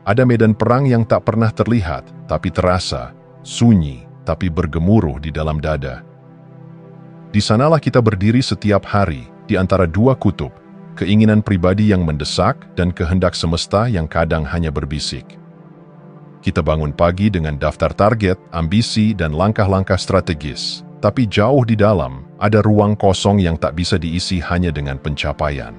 Ada medan perang yang tak pernah terlihat, tapi terasa, sunyi, tapi bergemuruh di dalam dada. Di sanalah kita berdiri setiap hari, di antara dua kutub, keinginan pribadi yang mendesak dan kehendak semesta yang kadang hanya berbisik. Kita bangun pagi dengan daftar target, ambisi, dan langkah-langkah strategis, tapi jauh di dalam ada ruang kosong yang tak bisa diisi hanya dengan pencapaian.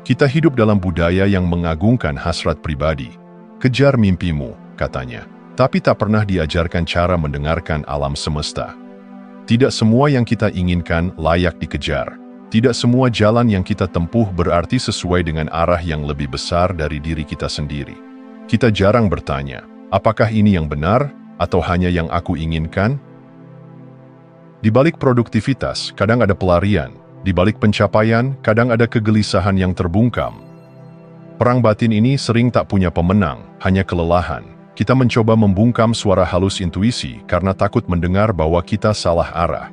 Kita hidup dalam budaya yang mengagungkan hasrat pribadi. Kejar mimpimu, katanya, tapi tak pernah diajarkan cara mendengarkan alam semesta. Tidak semua yang kita inginkan layak dikejar. Tidak semua jalan yang kita tempuh berarti sesuai dengan arah yang lebih besar dari diri kita sendiri. Kita jarang bertanya, apakah ini yang benar atau hanya yang aku inginkan? Di balik produktivitas, kadang ada pelarian. Di balik pencapaian, kadang ada kegelisahan yang terbungkam. Perang batin ini sering tak punya pemenang, hanya kelelahan. Kita mencoba membungkam suara halus intuisi karena takut mendengar bahwa kita salah arah.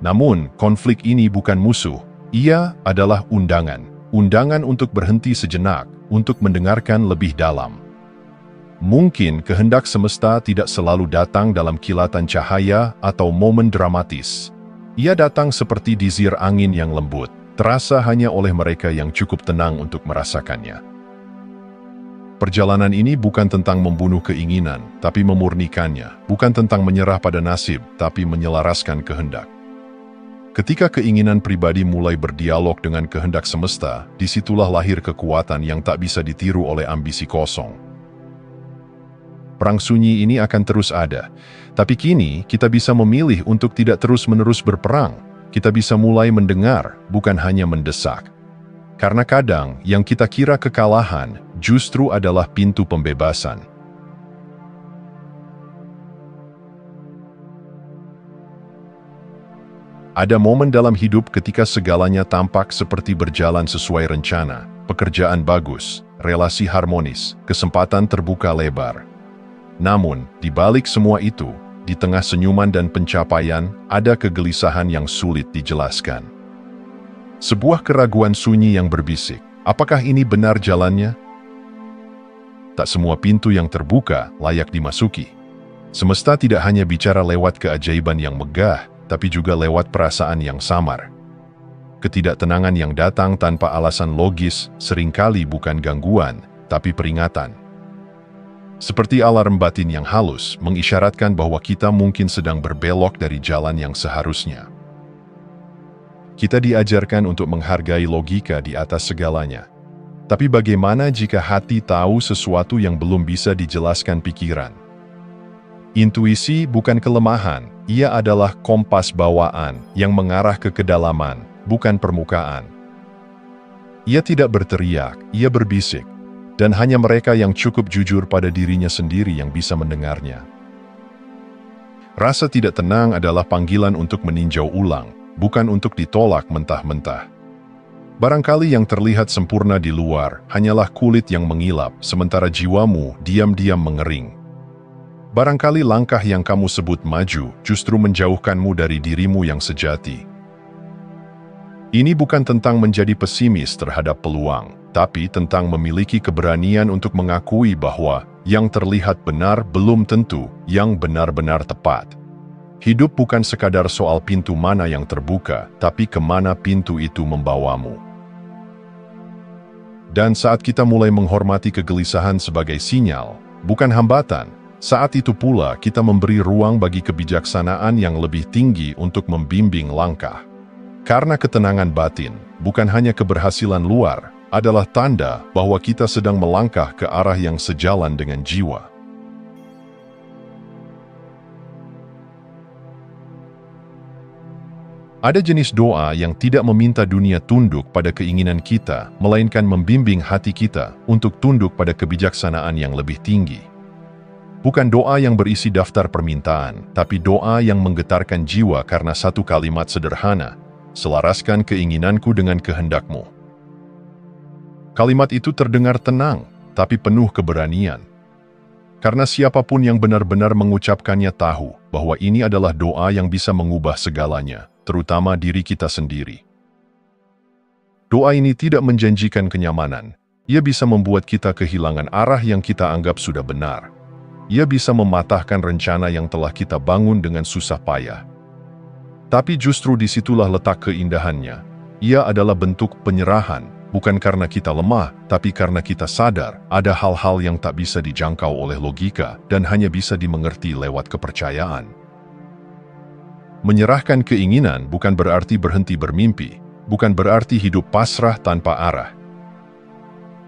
Namun, konflik ini bukan musuh. Ia adalah undangan. Undangan untuk berhenti sejenak, untuk mendengarkan lebih dalam. Mungkin kehendak semesta tidak selalu datang dalam kilatan cahaya atau momen dramatis. Ia datang seperti desir angin yang lembut, terasa hanya oleh mereka yang cukup tenang untuk merasakannya. Perjalanan ini bukan tentang membunuh keinginan, tapi memurnikannya, bukan tentang menyerah pada nasib, tapi menyelaraskan kehendak. Ketika keinginan pribadi mulai berdialog dengan kehendak semesta, disitulah lahir kekuatan yang tak bisa ditiru oleh ambisi kosong. Perang sunyi ini akan terus ada, tapi kini kita bisa memilih untuk tidak terus-menerus berperang. Kita bisa mulai mendengar, bukan hanya mendesak. Karena kadang yang kita kira kekalahan justru adalah pintu pembebasan. Ada momen dalam hidup ketika segalanya tampak seperti berjalan sesuai rencana, pekerjaan bagus, relasi harmonis, kesempatan terbuka lebar. Namun, di balik semua itu, di tengah senyuman dan pencapaian, ada kegelisahan yang sulit dijelaskan. Sebuah keraguan sunyi yang berbisik, apakah ini benar jalannya? Tak semua pintu yang terbuka layak dimasuki. Semesta tidak hanya bicara lewat keajaiban yang megah, tapi juga lewat perasaan yang samar. Ketidaktenangan yang datang tanpa alasan logis seringkali bukan gangguan, tapi peringatan. Seperti alarm batin yang halus, mengisyaratkan bahwa kita mungkin sedang berbelok dari jalan yang seharusnya. Kita diajarkan untuk menghargai logika di atas segalanya. Tapi bagaimana jika hati tahu sesuatu yang belum bisa dijelaskan pikiran? Intuisi bukan kelemahan, ia adalah kompas bawaan yang mengarah ke kedalaman, bukan permukaan. Ia tidak berteriak, ia berbisik. Dan hanya mereka yang cukup jujur pada dirinya sendiri yang bisa mendengarnya. Rasa tidak tenang adalah panggilan untuk meninjau ulang, bukan untuk ditolak mentah-mentah. Barangkali yang terlihat sempurna di luar hanyalah kulit yang mengilap, sementara jiwamu diam-diam mengering. Barangkali langkah yang kamu sebut maju justru menjauhkanmu dari dirimu yang sejati. Ini bukan tentang menjadi pesimis terhadap peluang, tapi tentang memiliki keberanian untuk mengakui bahwa yang terlihat benar belum tentu yang benar-benar tepat. Hidup bukan sekadar soal pintu mana yang terbuka, tapi kemana pintu itu membawamu. Dan saat kita mulai menghormati kegelisahan sebagai sinyal, bukan hambatan, saat itu pula kita memberi ruang bagi kebijaksanaan yang lebih tinggi untuk membimbing langkah. Karena ketenangan batin, bukan hanya keberhasilan luar, adalah tanda bahwa kita sedang melangkah ke arah yang sejalan dengan jiwa. Ada jenis doa yang tidak meminta dunia tunduk pada keinginan kita, melainkan membimbing hati kita untuk tunduk pada kebijaksanaan yang lebih tinggi. Bukan doa yang berisi daftar permintaan, tapi doa yang menggetarkan jiwa karena satu kalimat sederhana, selaraskan keinginanku dengan kehendakmu. Kalimat itu terdengar tenang, tapi penuh keberanian. Karena siapapun yang benar-benar mengucapkannya tahu bahwa ini adalah doa yang bisa mengubah segalanya, terutama diri kita sendiri. Doa ini tidak menjanjikan kenyamanan, Ia bisa membuat kita kehilangan arah yang kita anggap sudah benar. Ia bisa mematahkan rencana yang telah kita bangun dengan susah payah. Tapi justru disitulah letak keindahannya. Ia adalah bentuk penyerahan, bukan karena kita lemah, tapi karena kita sadar ada hal-hal yang tak bisa dijangkau oleh logika dan hanya bisa dimengerti lewat kepercayaan. Menyerahkan keinginan bukan berarti berhenti bermimpi, bukan berarti hidup pasrah tanpa arah.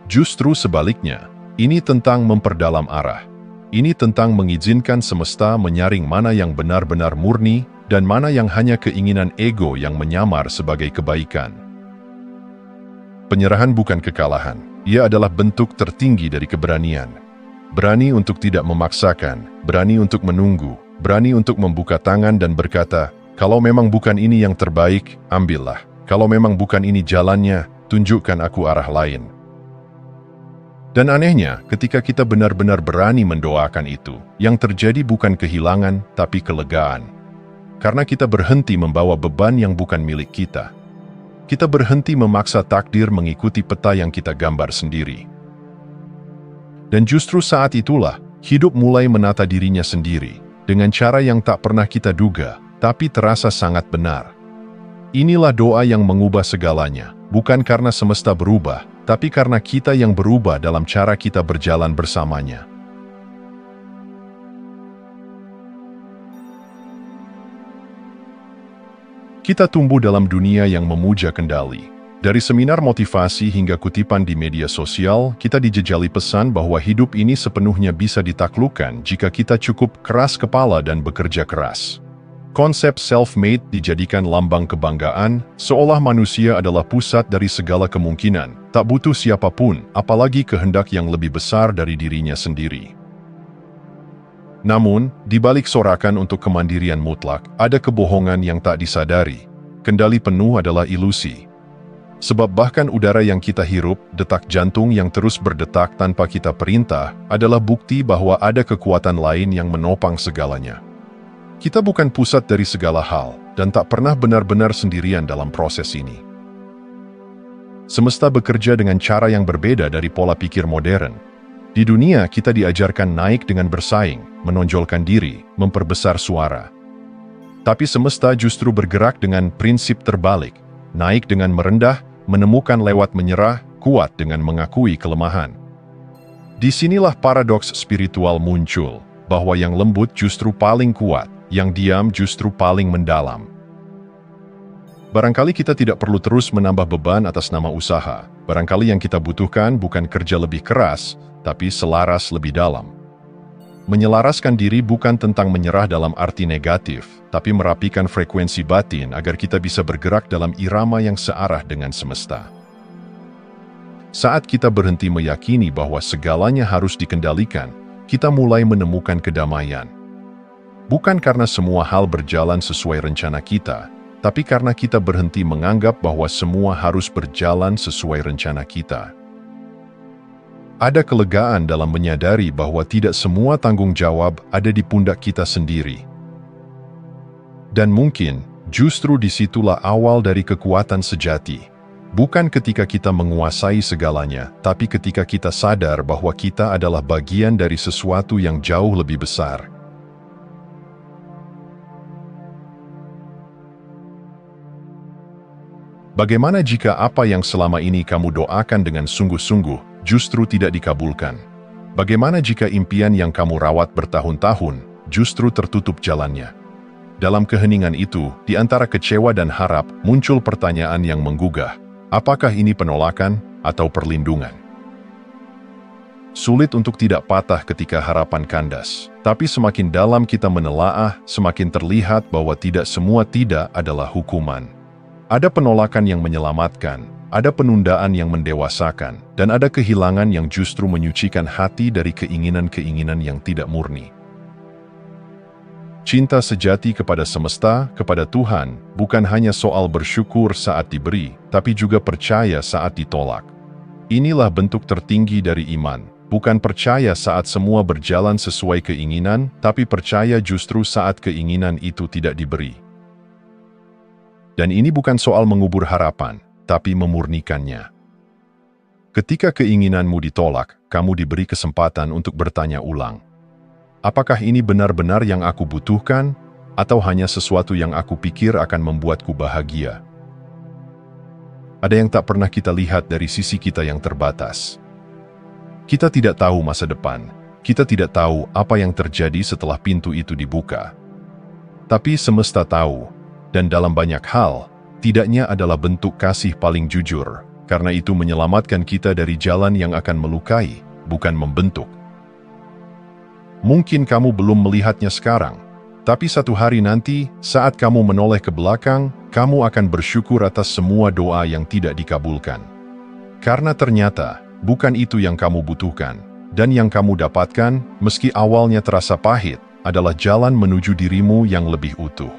Justru sebaliknya, ini tentang memperdalam arah. Ini tentang mengizinkan semesta menyaring mana yang benar-benar murni dan mana yang hanya keinginan ego yang menyamar sebagai kebaikan. Penyerahan bukan kekalahan, ia adalah bentuk tertinggi dari keberanian. Berani untuk tidak memaksakan, berani untuk menunggu, berani untuk membuka tangan dan berkata, kalau memang bukan ini yang terbaik, ambillah. Kalau memang bukan ini jalannya, tunjukkan aku arah lain. Dan anehnya, ketika kita benar-benar berani mendoakan itu, yang terjadi bukan kehilangan, tapi kelegaan. Karena kita berhenti membawa beban yang bukan milik kita. Kita berhenti memaksa takdir mengikuti peta yang kita gambar sendiri. Dan justru saat itulah, hidup mulai menata dirinya sendiri, dengan cara yang tak pernah kita duga, tapi terasa sangat benar. Inilah doa yang mengubah segalanya, bukan karena semesta berubah, tapi karena kita yang berubah dalam cara kita berjalan bersamanya. Kita tumbuh dalam dunia yang memuja kendali. Dari seminar motivasi hingga kutipan di media sosial, kita dijejali pesan bahwa hidup ini sepenuhnya bisa ditaklukkan jika kita cukup keras kepala dan bekerja keras. Konsep self-made dijadikan lambang kebanggaan, seolah manusia adalah pusat dari segala kemungkinan, tak butuh siapapun, apalagi kehendak yang lebih besar dari dirinya sendiri. Namun, di balik sorakan untuk kemandirian mutlak, ada kebohongan yang tak disadari. Kendali penuh adalah ilusi. Sebab bahkan udara yang kita hirup, detak jantung yang terus berdetak tanpa kita perintah, adalah bukti bahwa ada kekuatan lain yang menopang segalanya. Kita bukan pusat dari segala hal, dan tak pernah benar-benar sendirian dalam proses ini. Semesta bekerja dengan cara yang berbeda dari pola pikir modern. Di dunia, kita diajarkan naik dengan bersaing, menonjolkan diri, memperbesar suara. Tapi semesta justru bergerak dengan prinsip terbalik, naik dengan merendah, menemukan lewat menyerah, kuat dengan mengakui kelemahan. Disinilah paradoks spiritual muncul, bahwa yang lembut justru paling kuat, yang diam justru paling mendalam. Barangkali kita tidak perlu terus menambah beban atas nama usaha. Barangkali yang kita butuhkan bukan kerja lebih keras, tapi selaras lebih dalam. Menyelaraskan diri bukan tentang menyerah dalam arti negatif, tapi merapikan frekuensi batin agar kita bisa bergerak dalam irama yang searah dengan semesta. Saat kita berhenti meyakini bahwa segalanya harus dikendalikan, kita mulai menemukan kedamaian. Bukan karena semua hal berjalan sesuai rencana kita, tapi karena kita berhenti menganggap bahwa semua harus berjalan sesuai rencana kita. Ada kelegaan dalam menyadari bahwa tidak semua tanggung jawab ada di pundak kita sendiri. Dan mungkin, justru disitulah awal dari kekuatan sejati. Bukan ketika kita menguasai segalanya, tapi ketika kita sadar bahwa kita adalah bagian dari sesuatu yang jauh lebih besar. Bagaimana jika apa yang selama ini kamu doakan dengan sungguh-sungguh justru tidak dikabulkan? Bagaimana jika impian yang kamu rawat bertahun-tahun justru tertutup jalannya? Dalam keheningan itu, di antara kecewa dan harap, muncul pertanyaan yang menggugah. Apakah ini penolakan atau perlindungan? Sulit untuk tidak patah ketika harapan kandas. Tapi semakin dalam kita menelaah, semakin terlihat bahwa tidak semua tidak adalah hukuman. Ada penolakan yang menyelamatkan, ada penundaan yang mendewasakan, dan ada kehilangan yang justru menyucikan hati dari keinginan-keinginan yang tidak murni. Cinta sejati kepada semesta, kepada Tuhan, bukan hanya soal bersyukur saat diberi, tapi juga percaya saat ditolak. Inilah bentuk tertinggi dari iman, bukan percaya saat semua berjalan sesuai keinginan, tapi percaya justru saat keinginan itu tidak diberi. Dan ini bukan soal mengubur harapan, tapi memurnikannya. Ketika keinginanmu ditolak, kamu diberi kesempatan untuk bertanya ulang. Apakah ini benar-benar yang aku butuhkan, atau hanya sesuatu yang aku pikir akan membuatku bahagia? Ada yang tak pernah kita lihat dari sisi kita yang terbatas. Kita tidak tahu masa depan, kita tidak tahu apa yang terjadi setelah pintu itu dibuka. Tapi semesta tahu, dan dalam banyak hal, tidaknya adalah bentuk kasih paling jujur, karena itu menyelamatkan kita dari jalan yang akan melukai, bukan membentuk. Mungkin kamu belum melihatnya sekarang, tapi satu hari nanti, saat kamu menoleh ke belakang, kamu akan bersyukur atas semua doa yang tidak dikabulkan. Karena ternyata, bukan itu yang kamu butuhkan, dan yang kamu dapatkan, meski awalnya terasa pahit, adalah jalan menuju dirimu yang lebih utuh.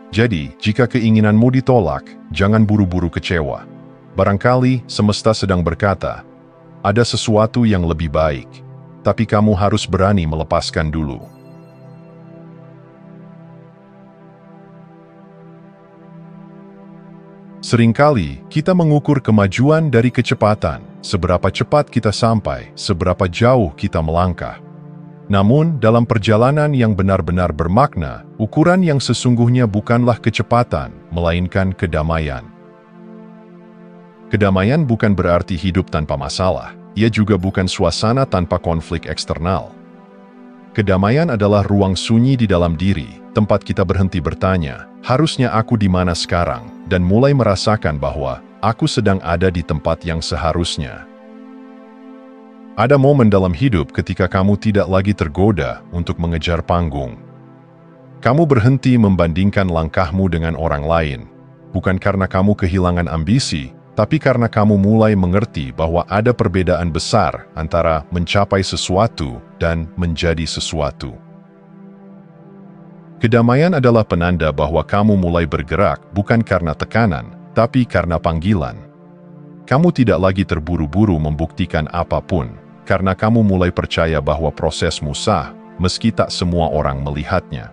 Jadi, jika keinginanmu ditolak, jangan buru-buru kecewa. Barangkali semesta sedang berkata, ada sesuatu yang lebih baik, tapi kamu harus berani melepaskan dulu. Seringkali, kita mengukur kemajuan dari kecepatan, seberapa cepat kita sampai, seberapa jauh kita melangkah. Namun, dalam perjalanan yang benar-benar bermakna, ukuran yang sesungguhnya bukanlah kecepatan, melainkan kedamaian. Kedamaian bukan berarti hidup tanpa masalah, ia juga bukan suasana tanpa konflik eksternal. Kedamaian adalah ruang sunyi di dalam diri, tempat kita berhenti bertanya, harusnya aku di mana sekarang, dan mulai merasakan bahwa aku sedang ada di tempat yang seharusnya. Ada momen dalam hidup ketika kamu tidak lagi tergoda untuk mengejar panggung. Kamu berhenti membandingkan langkahmu dengan orang lain, bukan karena kamu kehilangan ambisi, tapi karena kamu mulai mengerti bahwa ada perbedaan besar antara mencapai sesuatu dan menjadi sesuatu. Kedamaian adalah penanda bahwa kamu mulai bergerak bukan karena tekanan, tapi karena panggilan. Kamu tidak lagi terburu-buru membuktikan apapun, karena kamu mulai percaya bahwa prosesmu sah, meski tak semua orang melihatnya.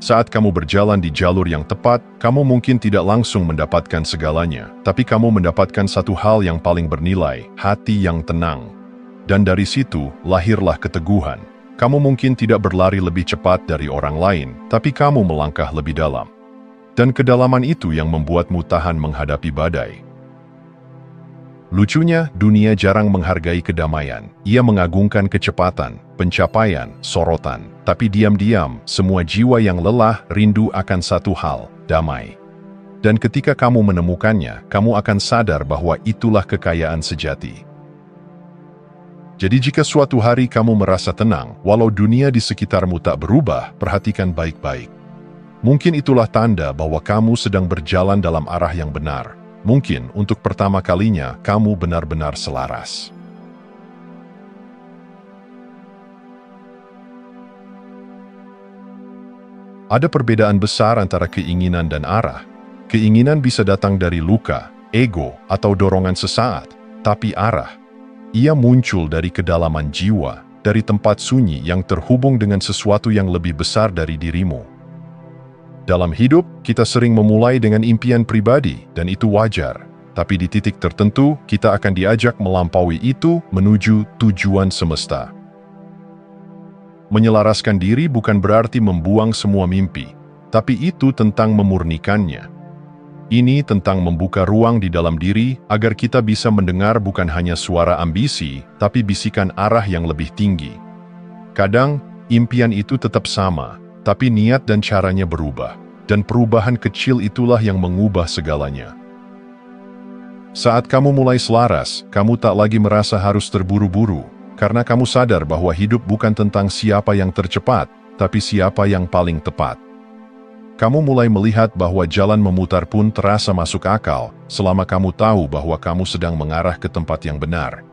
Saat kamu berjalan di jalur yang tepat, kamu mungkin tidak langsung mendapatkan segalanya, tapi kamu mendapatkan satu hal yang paling bernilai, hati yang tenang. Dan dari situ, lahirlah keteguhan. Kamu mungkin tidak berlari lebih cepat dari orang lain, tapi kamu melangkah lebih dalam. Dan kedalaman itu yang membuatmu tahan menghadapi badai. Lucunya, dunia jarang menghargai kedamaian. Ia mengagungkan kecepatan, pencapaian, sorotan. Tapi diam-diam, semua jiwa yang lelah rindu akan satu hal, damai. Dan ketika kamu menemukannya, kamu akan sadar bahwa itulah kekayaan sejati. Jadi jika suatu hari kamu merasa tenang, walau dunia di sekitarmu tak berubah, perhatikan baik-baik. Mungkin itulah tanda bahwa kamu sedang berjalan dalam arah yang benar. Mungkin untuk pertama kalinya kamu benar-benar selaras. Ada perbedaan besar antara keinginan dan arah. Keinginan bisa datang dari luka, ego, atau dorongan sesaat, tapi arah, ia muncul dari kedalaman jiwa, dari tempat sunyi yang terhubung dengan sesuatu yang lebih besar dari dirimu. Dalam hidup, kita sering memulai dengan impian pribadi, dan itu wajar. Tapi di titik tertentu, kita akan diajak melampaui itu menuju tujuan semesta. Menyelaraskan diri bukan berarti membuang semua mimpi, tapi itu tentang memurnikannya. Ini tentang membuka ruang di dalam diri agar kita bisa mendengar bukan hanya suara ambisi, tapi bisikan arah yang lebih tinggi. Kadang, impian itu tetap sama, tapi niat dan caranya berubah, dan perubahan kecil itulah yang mengubah segalanya. Saat kamu mulai selaras, kamu tak lagi merasa harus terburu-buru, karena kamu sadar bahwa hidup bukan tentang siapa yang tercepat, tapi siapa yang paling tepat. Kamu mulai melihat bahwa jalan memutar pun terasa masuk akal, selama kamu tahu bahwa kamu sedang mengarah ke tempat yang benar.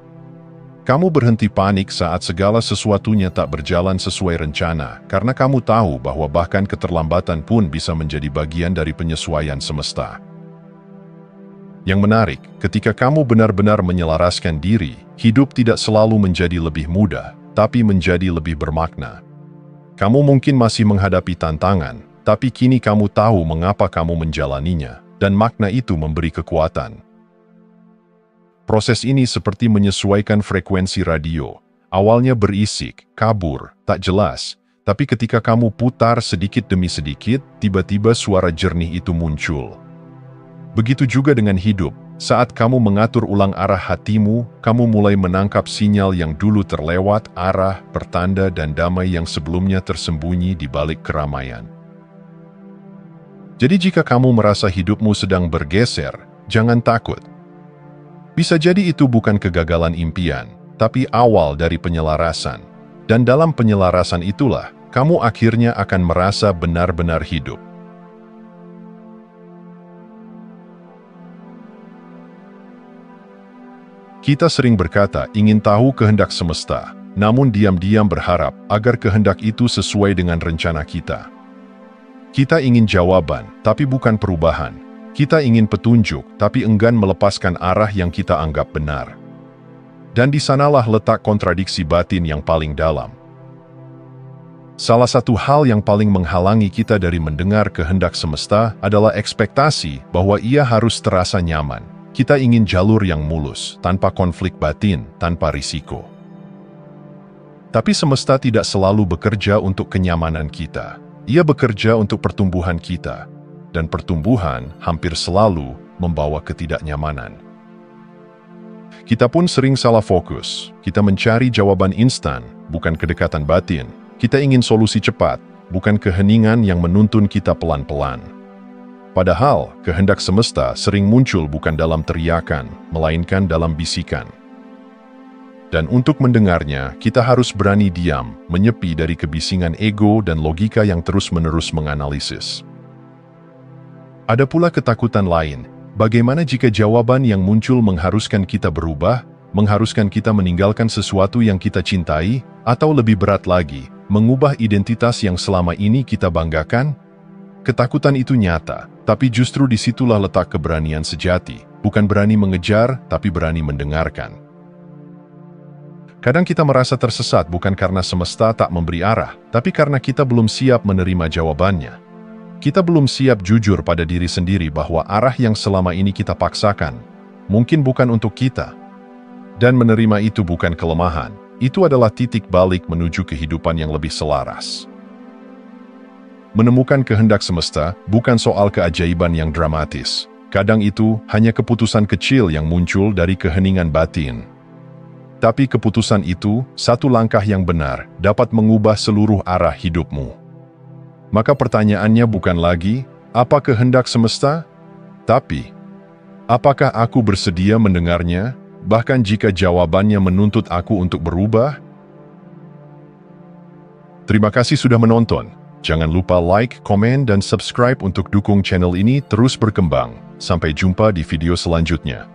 Kamu berhenti panik saat segala sesuatunya tak berjalan sesuai rencana, karena kamu tahu bahwa bahkan keterlambatan pun bisa menjadi bagian dari penyesuaian semesta. Yang menarik, ketika kamu benar-benar menyelaraskan diri, hidup tidak selalu menjadi lebih mudah, tapi menjadi lebih bermakna. Kamu mungkin masih menghadapi tantangan, tapi kini kamu tahu mengapa kamu menjalaninya, dan makna itu memberi kekuatan. Proses ini seperti menyesuaikan frekuensi radio. Awalnya berisik, kabur, tak jelas, tapi ketika kamu putar sedikit demi sedikit, tiba-tiba suara jernih itu muncul. Begitu juga dengan hidup. Saat kamu mengatur ulang arah hatimu, kamu mulai menangkap sinyal yang dulu terlewat, arah, pertanda dan damai yang sebelumnya tersembunyi di balik keramaian. Jadi jika kamu merasa hidupmu sedang bergeser, jangan takut. Bisa jadi itu bukan kegagalan impian, tapi awal dari penyelarasan. Dan dalam penyelarasan itulah, kamu akhirnya akan merasa benar-benar hidup. Kita sering berkata ingin tahu kehendak semesta, namun diam-diam berharap agar kehendak itu sesuai dengan rencana kita. Kita ingin jawaban, tapi bukan perubahan. Kita ingin petunjuk, tapi enggan melepaskan arah yang kita anggap benar. Dan di sanalah letak kontradiksi batin yang paling dalam. Salah satu hal yang paling menghalangi kita dari mendengar kehendak semesta adalah ekspektasi bahwa ia harus terasa nyaman. Kita ingin jalur yang mulus, tanpa konflik batin, tanpa risiko. Tapi semesta tidak selalu bekerja untuk kenyamanan kita. Ia bekerja untuk pertumbuhan kita. Dan pertumbuhan hampir selalu membawa ketidaknyamanan. Kita pun sering salah fokus. Kita mencari jawaban instan, bukan kedekatan batin. Kita ingin solusi cepat, bukan keheningan yang menuntun kita pelan-pelan. Padahal, kehendak semesta sering muncul bukan dalam teriakan, melainkan dalam bisikan. Dan untuk mendengarnya, kita harus berani diam, menyepi dari kebisingan ego dan logika yang terus-menerus menganalisis. Ada pula ketakutan lain. Bagaimana jika jawaban yang muncul mengharuskan kita berubah, mengharuskan kita meninggalkan sesuatu yang kita cintai, atau lebih berat lagi, mengubah identitas yang selama ini kita banggakan? Ketakutan itu nyata, tapi justru disitulah letak keberanian sejati, bukan berani mengejar, tapi berani mendengarkan. Kadang kita merasa tersesat bukan karena semesta tak memberi arah, tapi karena kita belum siap menerima jawabannya. Kita belum siap jujur pada diri sendiri bahwa arah yang selama ini kita paksakan mungkin bukan untuk kita. Dan menerima itu bukan kelemahan, itu adalah titik balik menuju kehidupan yang lebih selaras. Menemukan kehendak semesta bukan soal keajaiban yang dramatis. Kadang itu hanya keputusan kecil yang muncul dari keheningan batin. Tapi keputusan itu, satu langkah yang benar, dapat mengubah seluruh arah hidupmu. Maka pertanyaannya bukan lagi, apa kehendak semesta? Tapi, apakah aku bersedia mendengarnya, bahkan jika jawabannya menuntut aku untuk berubah? Terima kasih sudah menonton. Jangan lupa like, komen, dan subscribe untuk dukung channel ini terus berkembang. Sampai jumpa di video selanjutnya.